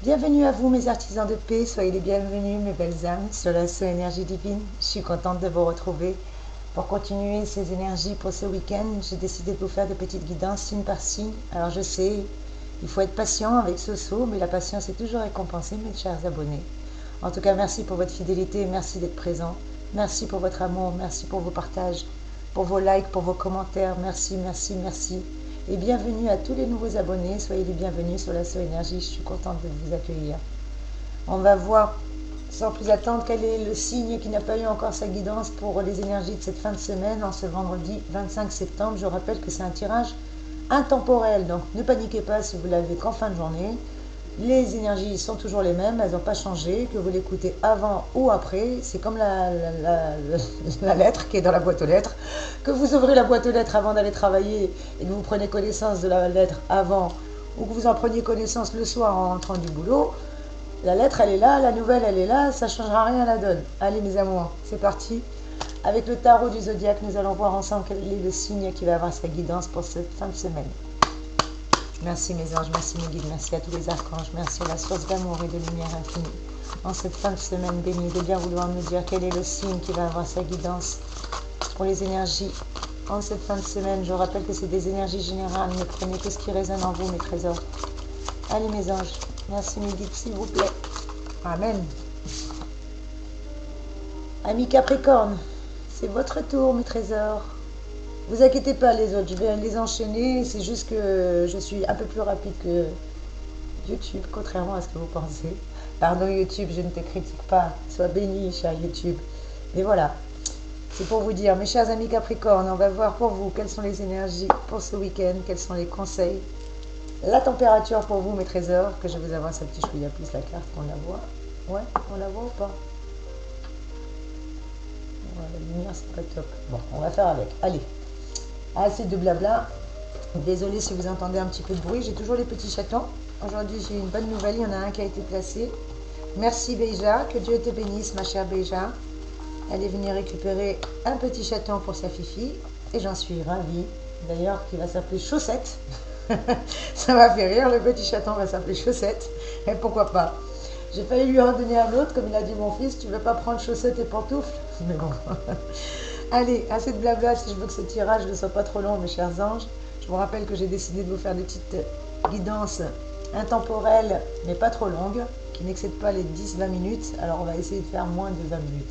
Bienvenue à vous mes artisans de paix, soyez les bienvenus mes belles âmes sur la seule énergie divine. Je suis contente de vous retrouver pour continuer ces énergies pour ce week-end. J'ai décidé de vous faire des petites guidances signe par signe. Alors je sais, il faut être patient avec ce saut, mais la patience est toujours récompensée mes chers abonnés. En tout cas, merci pour votre fidélité, merci d'être présent. Merci pour votre amour, merci pour vos partages, pour vos likes, pour vos commentaires. Merci, merci, merci. Et bienvenue à tous les nouveaux abonnés. Soyez les bienvenus sur la So Énergie. Je suis contente de vous accueillir. On va voir sans plus attendre quel est le signe qui n'a pas eu encore sa guidance pour les énergies de cette fin de semaine en ce vendredi 25 septembre. Je rappelle que c'est un tirage intemporel, donc ne paniquez pas si vous l'avez qu'en fin de journée. Les énergies sont toujours les mêmes, elles n'ont pas changé, que vous l'écoutez avant ou après. C'est comme la lettre qui est dans la boîte aux lettres. Que vous ouvrez la boîte aux lettres avant d'aller travailler et que vous prenez connaissance de la lettre avant, ou que vous en preniez connaissance le soir en rentrant du boulot, la lettre elle est là, la nouvelle elle est là, ça ne changera rien à la donne. Allez mes amours, c'est parti. Avec le tarot du zodiaque, nous allons voir ensemble quel est le signe qui va avoir sa guidance pour cette fin de semaine. Merci mes anges, merci mes guides, merci à tous les archanges, merci à la source d'amour et de lumière infinie. En cette fin de semaine bénie, de bien vouloir nous dire quel est le signe qui va avoir sa guidance pour les énergies. En cette fin de semaine, je rappelle que c'est des énergies générales, ne prenez que ce qui résonne en vous mes trésors. Allez mes anges, merci mes guides s'il vous plaît. Amen. Amis Capricorne, c'est votre tour mes trésors. Vous inquiétez pas les autres, je vais les enchaîner, c'est juste que je suis un peu plus rapide que YouTube, contrairement à ce que vous pensez. Pardon YouTube, je ne te critique pas, sois béni cher YouTube. Mais voilà, c'est pour vous dire, mes chers amis Capricorne, on va voir pour vous quelles sont les énergies pour ce week-end, quels sont les conseils, la température pour vous mes trésors, que je vous avance un petit chouïa plus la carte qu'on la voit. Ouais, on la voit ou pas? Ouais, la lumière c'est pas top. Bon, on va faire avec, allez. Assez de blabla. Désolée si vous entendez un petit peu de bruit. J'ai toujours les petits chatons. Aujourd'hui, j'ai une bonne nouvelle. Il y en a un qui a été placé. Merci Beja. Que Dieu te bénisse, ma chère Beja. Elle est venue récupérer un petit chaton pour sa fifi. Et j'en suis ravie. D'ailleurs, qui va s'appeler Chaussette. Ça m'a fait rire. Le petit chaton va s'appeler Chaussette. Et pourquoi pas? J'ai failli lui en donner un autre. Comme il a dit mon fils, tu veux pas prendre Chaussette et pantoufles? Mais bon. Allez, assez de blabla si je veux que ce tirage ne soit pas trop long, mes chers anges. Je vous rappelle que j'ai décidé de vous faire des petites guidances intemporelles, mais pas trop longues, qui n'excèdent pas les 10-20 minutes. Alors, on va essayer de faire moins de 20 minutes.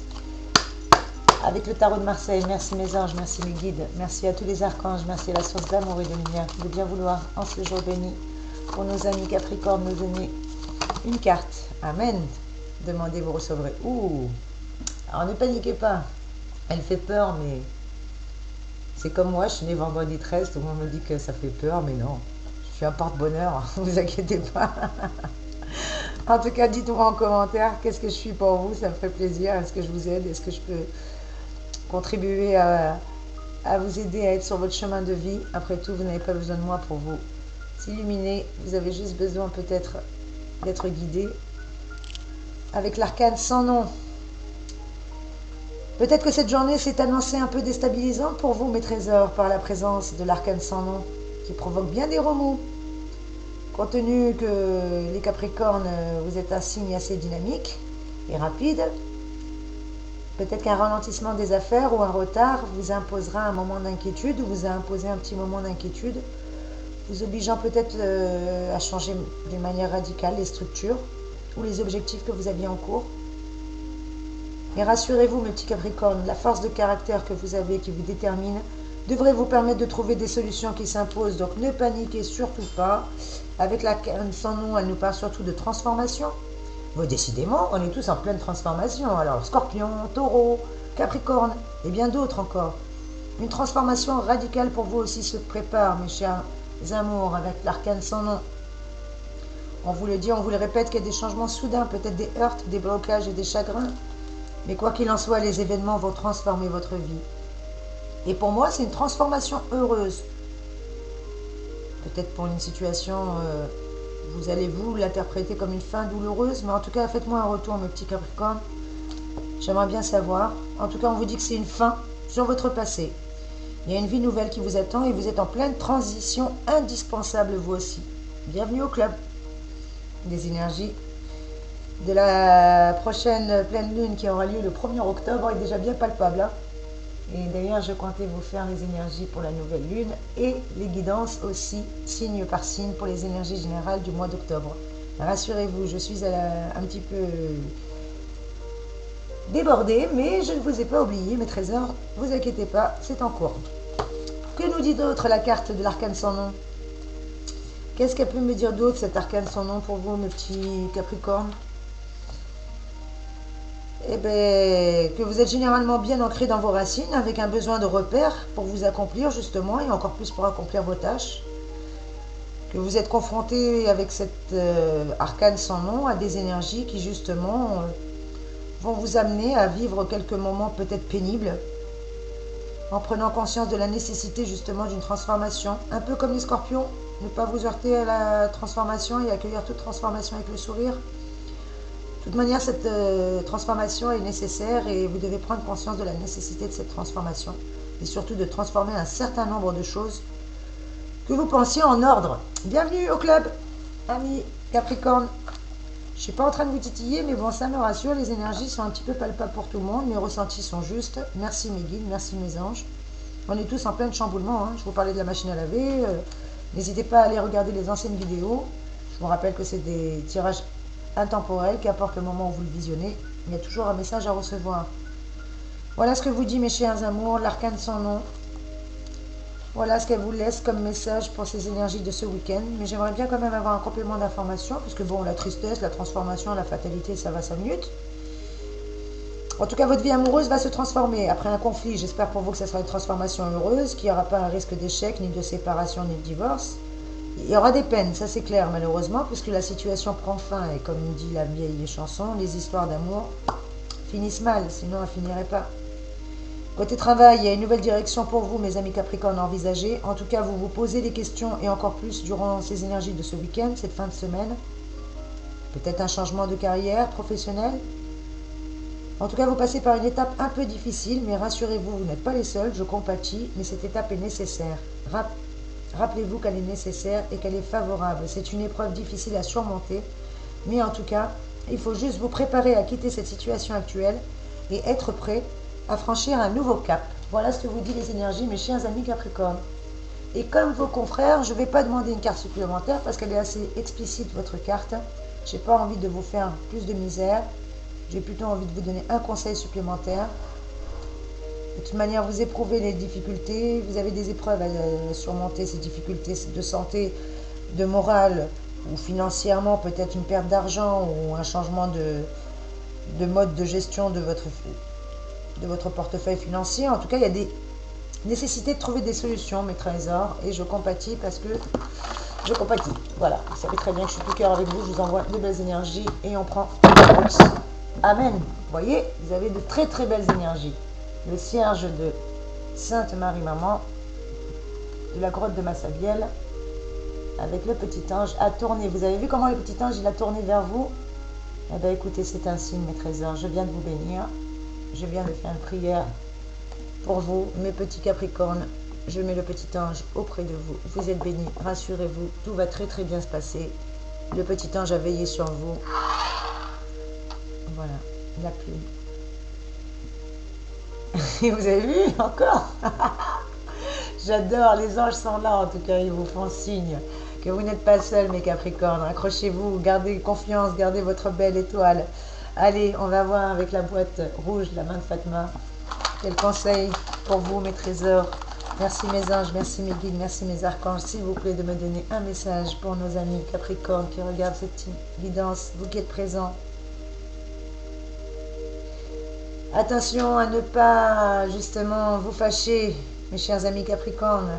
Avec le tarot de Marseille, merci mes anges, merci mes guides, merci à tous les archanges, merci à la source d'amour et de lumière de bien vouloir, en ce jour béni, pour nos amis Capricorne, nous donner une carte. Amen. Demandez, vous recevrez. Ouh. Alors, ne paniquez pas. Elle fait peur, mais c'est comme moi, je suis née vendredi 13, tout le monde me dit que ça fait peur, mais non. Je suis un porte-bonheur, ne vous inquiétez pas. En tout cas, dites-moi en commentaire qu'est-ce que je suis pour vous, ça me ferait plaisir. Est-ce que je vous aide? Est-ce que je peux contribuer à vous aider à être sur votre chemin de vie? Après tout, vous n'avez pas besoin de moi pour vous illuminer. Vous avez juste besoin peut-être d'être guidé avec l'arcane sans nom. Peut-être que cette journée s'est annoncée un peu déstabilisante pour vous, mes trésors, par la présence de l'arcane sans nom, qui provoque bien des remous. Compte tenu que les Capricornes, vous êtes un signe assez dynamique et rapide, peut-être qu'un ralentissement des affaires ou un retard vous imposera un moment d'inquiétude, ou vous a imposé un petit moment d'inquiétude, vous obligeant peut-être à changer d'une manière radicale les structures ou les objectifs que vous aviez en cours. Et rassurez-vous, mes petits Capricornes, la force de caractère que vous avez, qui vous détermine, devrait vous permettre de trouver des solutions qui s'imposent. Donc ne paniquez surtout pas. Avec la canne sans nom, elle nous parle surtout de transformation. Bon, décidément, on est tous en pleine transformation. Alors, Scorpion, Taureau, Capricorne et bien d'autres encore. Une transformation radicale pour vous aussi se prépare, mes chers amours, avec l'arcane sans nom. On vous le dit, on vous le répète, qu'il y a des changements soudains, peut-être des heurts, des blocages et des chagrins. Mais quoi qu'il en soit, les événements vont transformer votre vie. Et pour moi, c'est une transformation heureuse. Peut-être pour une situation, vous allez vous l'interpréter comme une fin douloureuse, mais en tout cas, faites-moi un retour, mes petits Capricornes. J'aimerais bien savoir. En tout cas, on vous dit que c'est une fin sur votre passé. Il y a une vie nouvelle qui vous attend et vous êtes en pleine transition indispensable, vous aussi. Bienvenue au club. des énergies de la prochaine pleine lune qui aura lieu le 1er octobre est déjà bien palpable, hein. Et d'ailleurs, je comptais vous faire les énergies pour la nouvelle lune et les guidances aussi, signe par signe, pour les énergies générales du mois d'octobre. Rassurez-vous, je suis un petit peu débordée, mais je ne vous ai pas oublié, mes trésors, vous inquiétez pas, c'est en cours. Que nous dit d'autre la carte de l'arcane sans nom? Qu'est-ce qu'elle peut me dire d'autre, cet arcane sans nom, pour vous, mes petits Capricornes? Eh bien, que vous êtes généralement bien ancré dans vos racines, avec un besoin de repères pour vous accomplir, justement, et encore plus pour accomplir vos tâches. Que vous êtes confronté avec cette arcane sans nom à des énergies qui, justement, vont vous amener à vivre quelques moments peut-être pénibles, en prenant conscience de la nécessité, justement, d'une transformation. Un peu comme les scorpions, ne pas vous heurter à la transformation et accueillir toute transformation avec le sourire. De toute manière, cette transformation est nécessaire et vous devez prendre conscience de la nécessité de cette transformation et surtout de transformer un certain nombre de choses que vous pensiez en ordre. Bienvenue au club, amis Capricorne. Je ne suis pas en train de vous titiller, mais bon, ça me rassure, les énergies sont un petit peu palpables pour tout le monde, mes ressentis sont justes. Merci mes guides, merci mes anges. On est tous en plein chamboulement, hein. Je vous parlais de la machine à laver. N'hésitez pas à aller regarder les anciennes vidéos. Je vous rappelle que c'est des tirages intemporel, qu'importe le moment où vous le visionnez, il y a toujours un message à recevoir. Voilà ce que vous dit mes chers amours, l'arcane sans nom. Voilà ce qu'elle vous laisse comme message pour ces énergies de ce week-end. Mais j'aimerais bien quand même avoir un complément d'information, parce que bon, la tristesse, la transformation, la fatalité, ça va 5 minutes. En tout cas, votre vie amoureuse va se transformer après un conflit. J'espère pour vous que ce sera une transformation heureuse, qu'il n'y aura pas un risque d'échec, ni de séparation, ni de divorce. Il y aura des peines, ça c'est clair malheureusement, puisque la situation prend fin et comme dit la vieille chanson, les histoires d'amour finissent mal, sinon elles ne finiraient pas. Côté travail, il y a une nouvelle direction pour vous, mes amis Capricornes, à envisager. En tout cas, vous vous posez des questions et encore plus durant ces énergies de ce week-end, cette fin de semaine. Peut-être un changement de carrière professionnelle. En tout cas, vous passez par une étape un peu difficile, mais rassurez-vous, vous n'êtes pas les seuls, je compatis, mais cette étape est nécessaire. Rappelez-vous qu'elle est nécessaire et qu'elle est favorable. C'est une épreuve difficile à surmonter, mais en tout cas, il faut juste vous préparer à quitter cette situation actuelle et être prêt à franchir un nouveau cap. Voilà ce que vous dit les énergies, mes chers amis Capricorne. Et comme vos confrères, je ne vais pas demander une carte supplémentaire parce qu'elle est assez explicite, votre carte. Je n'ai pas envie de vous faire plus de misère. J'ai plutôt envie de vous donner un conseil supplémentaire. De toute manière, vous éprouvez les difficultés, vous avez des épreuves à surmonter, ces difficultés de santé, de morale ou financièrement, peut-être une perte d'argent ou un changement de mode de gestion de votre portefeuille financier. En tout cas, il y a des nécessités de trouver des solutions, mes trésors, et je compatis parce que je compatis. Voilà, vous savez très bien que je suis tout cœur avec vous, je vous envoie de belles énergies et on prend la route. Amen. Vous voyez, vous avez de très très belles énergies. Le cierge de Sainte Marie Maman, de la grotte de Massabielle, avec le petit ange a tourné. Vous avez vu comment le petit ange il a tourné vers vous? Eh bien écoutez, c'est un signe, mes trésors. Je viens de vous bénir. Je viens de faire une prière pour vous, mes petits Capricornes. Je mets le petit ange auprès de vous. Vous êtes bénis, rassurez-vous, tout va très très bien se passer. Le petit ange a veillé sur vous. Voilà, la plume. Et vous avez vu encore? J'adore, les anges sont là en tout cas, ils vous font signe que vous n'êtes pas seuls mes Capricornes. Accrochez-vous, gardez confiance, gardez votre belle étoile. Allez, on va voir avec la boîte rouge, la main de Fatma. Quel conseil pour vous mes trésors? Merci mes anges, merci mes guides, merci mes archanges. S'il vous plaît de me donner un message pour nos amis Capricornes qui regardent cette guidance, vous qui êtes présents. Attention à ne pas justement vous fâcher, mes chers amis Capricornes.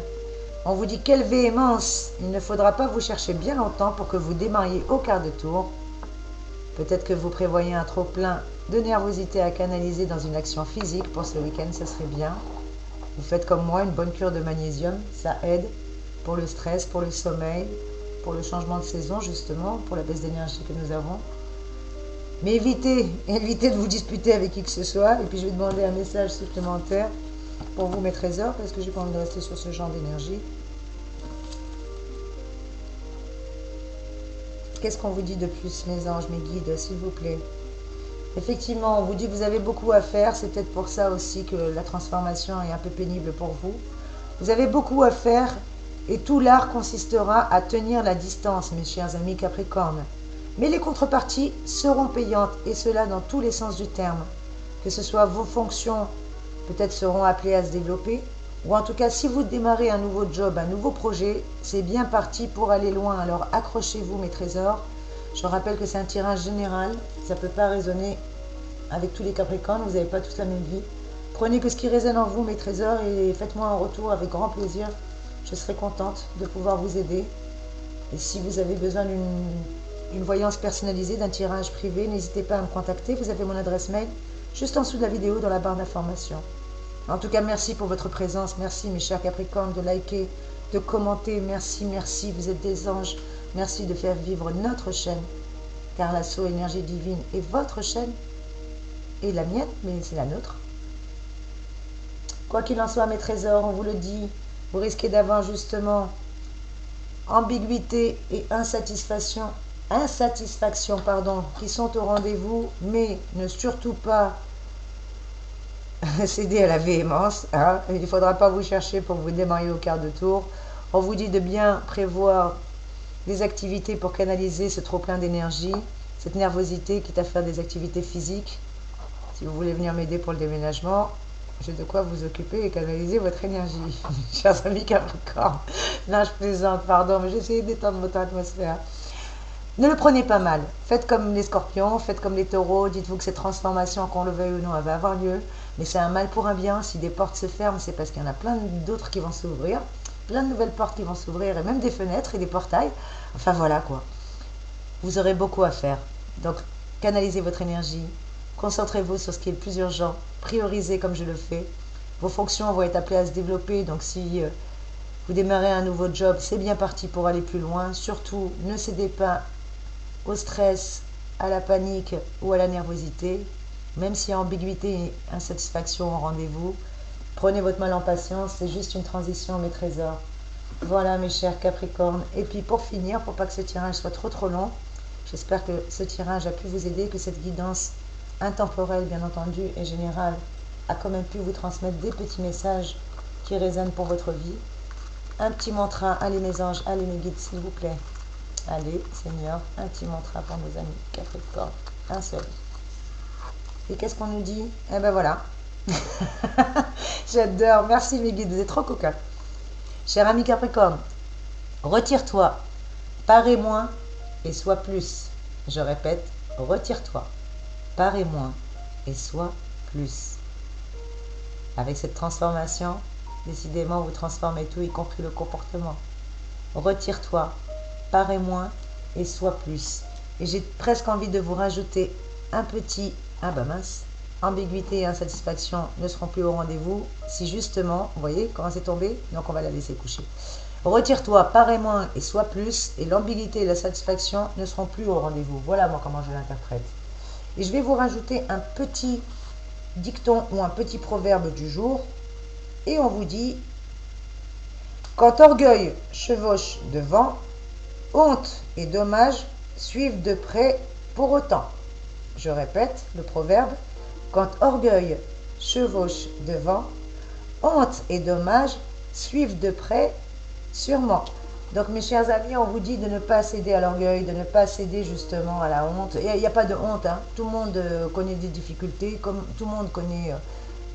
On vous dit quelle véhémence. Il ne faudra pas vous chercher bien longtemps pour que vous démarriez au quart de tour. Peut-être que vous prévoyez un trop-plein de nervosité à canaliser dans une action physique pour ce week-end, ça serait bien. Vous faites comme moi une bonne cure de magnésium, ça aide pour le stress, pour le sommeil, pour le changement de saison justement, pour la baisse d'énergie que nous avons. Mais évitez de vous disputer avec qui que ce soit. Et puis je vais demander un message supplémentaire pour vous mes trésors, parce que j'ai pas envie de rester sur ce genre d'énergie. Qu'est-ce qu'on vous dit de plus, mes anges, mes guides, s'il vous plaît? Effectivement, on vous dit que vous avez beaucoup à faire. C'est peut-être pour ça aussi que la transformation est un peu pénible pour vous. Vous avez beaucoup à faire et tout l'art consistera à tenir la distance, mes chers amis Capricorne. Mais les contreparties seront payantes et cela dans tous les sens du terme. Que ce soit vos fonctions peut-être seront appelées à se développer, ou en tout cas si vous démarrez un nouveau job, un nouveau projet, c'est bien parti pour aller loin. Alors accrochez-vous mes trésors. Je rappelle que c'est un tirage général, ça ne peut pas résonner avec tous les Capricornes, vous n'avez pas tous la même vie. Prenez que ce qui résonne en vous mes trésors et faites-moi un retour avec grand plaisir. Je serai contente de pouvoir vous aider. Et si vous avez besoin d'une voyance personnalisée, d'un tirage privé, n'hésitez pas à me contacter. Vous avez mon adresse mail juste en dessous de la vidéo dans la barre d'information. En tout cas, merci pour votre présence. Merci mes chers Capricornes de liker, de commenter. Merci, merci, vous êtes des anges. Merci de faire vivre notre chaîne. Car l'assaut énergie divine est votre chaîne et la mienne, mais c'est la nôtre. Quoi qu'il en soit, mes trésors, on vous le dit, vous risquez d'avoir justement ambiguïté et insatisfaction, qui sont au rendez-vous, mais ne surtout pas céder à la véhémence. Hein. Il ne faudra pas vous chercher pour vous démarrer au quart de tour. On vous dit de bien prévoir des activités pour canaliser ce trop-plein d'énergie, cette nervosité, quitte à faire des activités physiques. Si vous voulez venir m'aider pour le déménagement, j'ai de quoi vous occuper et canaliser votre énergie. Chers amis Capricorne, non, je plaisante, pardon, mais j'essaie d'étendre votre atmosphère. Ne le prenez pas mal. Faites comme les scorpions, faites comme les taureaux. Dites-vous que cette transformation, qu'on le veuille ou non, elle va avoir lieu. Mais c'est un mal pour un bien. Si des portes se ferment, c'est parce qu'il y en a plein d'autres qui vont s'ouvrir. Plein de nouvelles portes qui vont s'ouvrir et même des fenêtres et des portails. Enfin voilà quoi. Vous aurez beaucoup à faire. Donc canalisez votre énergie. Concentrez-vous sur ce qui est le plus urgent. Priorisez comme je le fais. Vos fonctions vont être appelées à se développer. Donc si vous démarrez un nouveau job, c'est bien parti pour aller plus loin. Surtout, ne cédez pas au stress, à la panique ou à la nervosité. Même s'il y a ambiguïté et insatisfaction au rendez-vous, prenez votre mal en patience. C'est juste une transition, mes trésors. Voilà, mes chers Capricornes. Et puis pour finir, pour pas que ce tirage soit trop long, j'espère que ce tirage a pu vous aider, que cette guidance intemporelle, bien entendu, et générale, a quand même pu vous transmettre des petits messages qui résonnent pour votre vie. Un petit mantra, allez mes anges, allez mes guides, s'il vous plaît. Allez, Seigneur, un petit mantra pour nos amis Capricorne, un seul. Et qu'est-ce qu'on nous dit? Eh ben voilà. J'adore, merci mes guides, vous êtes trop coquins. Cher ami Capricorne, retire-toi, parais moins et sois plus. Je répète, retire-toi, parais moins et sois plus. Avec cette transformation, décidément vous transformez tout, y compris le comportement. Retire-toi, parais moins et sois plus. Et j'ai presque envie de vous rajouter un petit, ah bah mince, ambiguïté et insatisfaction ne seront plus au rendez-vous si justement, vous voyez comment c'est tombé, donc on va la laisser coucher. Retire-toi, parais moins et sois plus, et l'ambiguïté et la satisfaction ne seront plus au rendez-vous. Voilà moi comment je l'interprète. Et je vais vous rajouter un petit dicton ou un petit proverbe du jour, et on vous dit: quand orgueil chevauche devant, honte et dommage suivent de près pour autant. Je répète le proverbe: quand orgueil chevauche devant, honte et dommage suivent de près sûrement. Donc mes chers amis, on vous dit de ne pas céder à l'orgueil, de ne pas céder justement à la honte. Il n'y a pas de honte, hein. Tout le monde connaît des difficultés, comme tout le monde connaît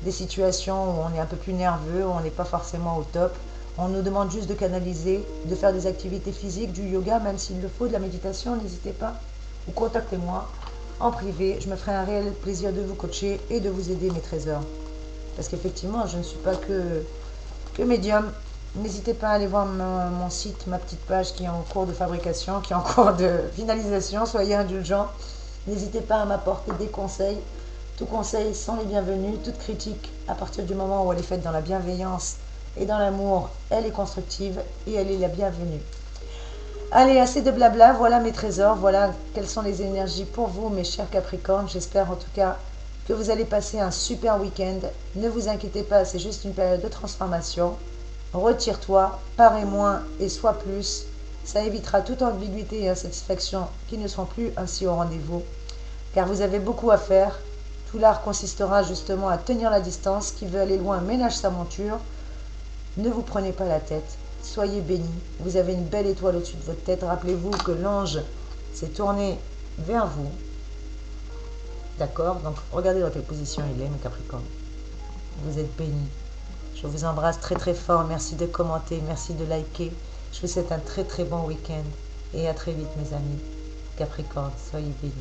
des situations où on est un peu plus nerveux, où on n'est pas forcément au top. On nous demande juste de canaliser, de faire des activités physiques, du yoga, même s'il le faut, de la méditation, n'hésitez pas. Ou contactez-moi en privé, je me ferai un réel plaisir de vous coacher et de vous aider, mes trésors. Parce qu'effectivement, je ne suis pas que médium. N'hésitez pas à aller voir mon site, ma petite page qui est en cours de fabrication, qui est en cours de finalisation. Soyez indulgents. N'hésitez pas à m'apporter des conseils. Tous conseils sont les bienvenus. Toute critique, à partir du moment où elle est faite dans la bienveillance et dans l'amour, elle est constructive et elle est la bienvenue. Allez, assez de blabla. Voilà mes trésors. Voilà quelles sont les énergies pour vous, mes chers Capricornes. J'espère en tout cas que vous allez passer un super week-end. Ne vous inquiétez pas, c'est juste une période de transformation. Retire-toi, parais moins et sois plus. Ça évitera toute ambiguïté et insatisfaction qui ne seront plus ainsi au rendez-vous, car vous avez beaucoup à faire. Tout l'art consistera justement à tenir la distance. Qui veut aller loin ménage sa monture. Ne vous prenez pas la tête. Soyez bénis. Vous avez une belle étoile au-dessus de votre tête. Rappelez-vous que l'ange s'est tourné vers vous. D'accord? Donc regardez dans quelle position il est, mes Capricornes. Vous êtes bénis. Je vous embrasse très très fort. Merci de commenter, merci de liker. Je vous souhaite un très très bon week-end. Et à très vite, mes amis. Capricorne, soyez bénis.